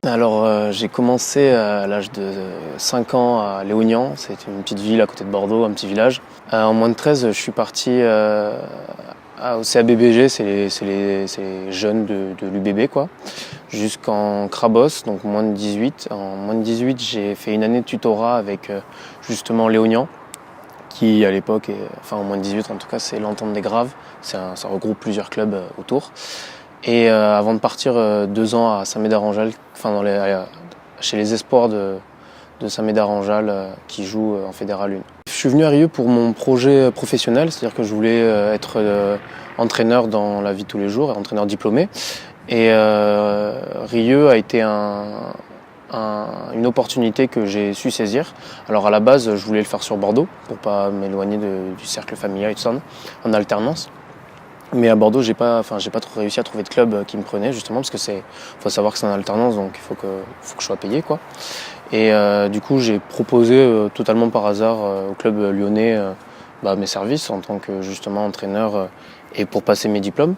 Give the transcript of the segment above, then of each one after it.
Alors j'ai commencé à l'âge de 5 ans à Léognan, c'est une petite ville à côté de Bordeaux, un petit village. En moins de 13, je suis parti au CABBG, c'est les jeunes de l'UBB quoi, jusqu'en Crabos, donc moins de 18. En moins de 18, j'ai fait une année de tutorat avec justement Léognan, qui à l'époque, enfin en moins de 18 en tout cas, c'est l'Entente des Graves, ça regroupe plusieurs clubs autour. Et avant de partir 2 ans à Saint-Médard-en-Jalles, enfin chez les espoirs de Saint-Médard-en-Jalles qui jouent en Fédéral 1. Je suis venu à Rieux pour mon projet professionnel, c'est-à-dire que je voulais être entraîneur dans la vie de tous les jours, entraîneur diplômé. Et Rieux a été une opportunité que j'ai su saisir. Alors à la base, je voulais le faire sur Bordeaux pour pas m'éloigner du cercle familial et tout ça, en alternance. Mais à Bordeaux, j'ai pas trop réussi à trouver de club qui me prenait justement parce que faut savoir que c'est en alternance, donc il faut que je sois payé quoi. Et du coup, j'ai proposé totalement par hasard au club lyonnais mes services en tant que justement entraîneur et pour passer mes diplômes.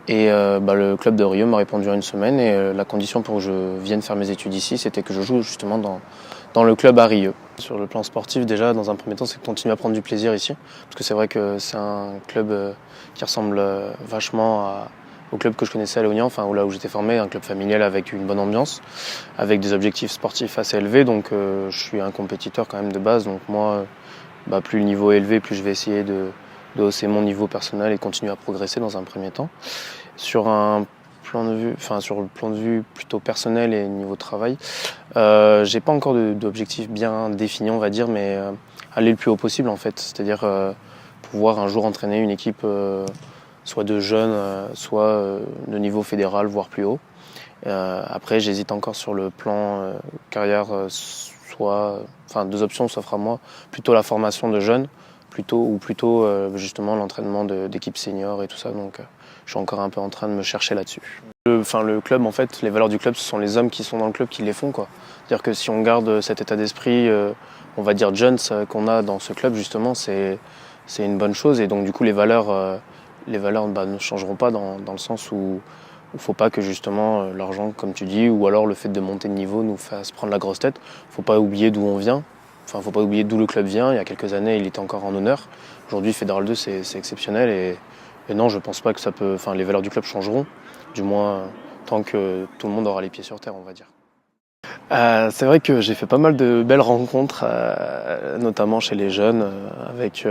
Et le club de Rieux m'a répondu en une semaine et la condition pour que je vienne faire mes études ici, c'était que je joue justement dans le club à Rieux. Sur le plan sportif, déjà, dans un premier temps, c'est de continuer à prendre du plaisir ici. Parce que c'est vrai que c'est un club qui ressemble vachement au club que je connaissais à Léognan, enfin là où j'étais formé, un club familial avec une bonne ambiance, avec des objectifs sportifs assez élevés. Donc je suis un compétiteur quand même de base. Donc moi, plus le niveau est élevé, plus je vais essayer de hausser mon niveau personnel et continuer à progresser dans un premier temps. Sur le plan de vue plutôt personnel et niveau travail, j'ai pas encore d'objectif bien défini, on va dire, mais aller le plus haut possible en fait. C'est-à-dire pouvoir un jour entraîner une équipe soit de jeunes, soit de niveau fédéral, voire plus haut. Après, j'hésite encore sur le plan carrière, deux options s'offrent à moi, plutôt la formation de jeunes, plutôt justement l'entraînement d'équipes seniors et tout ça. Donc je suis encore un peu en train de me chercher là-dessus. Le club, en fait, les valeurs du club, ce sont les hommes qui sont dans le club qui les font, quoi. C'est-à-dire que si on garde cet état d'esprit, on va dire jeunes qu'on a dans ce club, justement, c'est une bonne chose. Et donc du coup, les valeurs ne changeront pas dans le sens où il ne faut pas que justement l'argent, comme tu dis, ou alors le fait de monter de niveau nous fasse prendre la grosse tête. Il ne faut pas oublier d'où on vient. Enfin, il ne faut pas oublier d'où le club vient. Il y a quelques années, il était encore en honneur. Aujourd'hui, Fédéral 2, c'est exceptionnel. Et non, je ne pense pas que les valeurs du club changeront. Du moins, tant que tout le monde aura les pieds sur terre, on va dire. C'est vrai que j'ai fait pas mal de belles rencontres, notamment chez les jeunes, avec,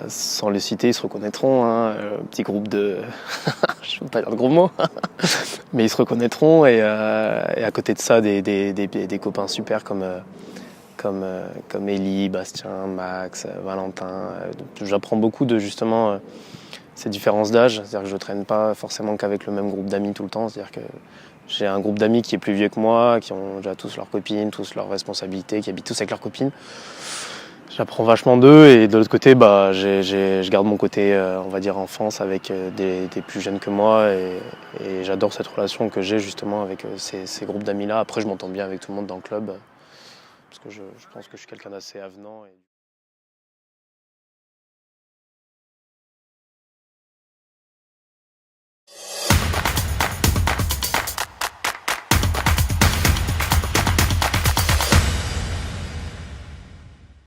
sans les citer, ils se reconnaîtront, un petit groupe de... je ne veux pas dire de gros mots, mais ils se reconnaîtront. Et à côté de ça, des copains super comme Élie, Bastien, Max, Valentin. J'apprends beaucoup de justement ces différences d'âge. C'est-à-dire que je ne traîne pas forcément qu'avec le même groupe d'amis tout le temps. C'est-à-dire que j'ai un groupe d'amis qui est plus vieux que moi, qui ont déjà tous leurs copines, tous leurs responsabilités, qui habitent tous avec leurs copines. J'apprends vachement d'eux et de l'autre côté, je garde mon côté, on va dire, enfance avec des plus jeunes que moi et j'adore cette relation que j'ai justement avec ces groupes d'amis-là. Après, je m'entends bien avec tout le monde dans le club parce que je pense que je suis quelqu'un d'assez avenant.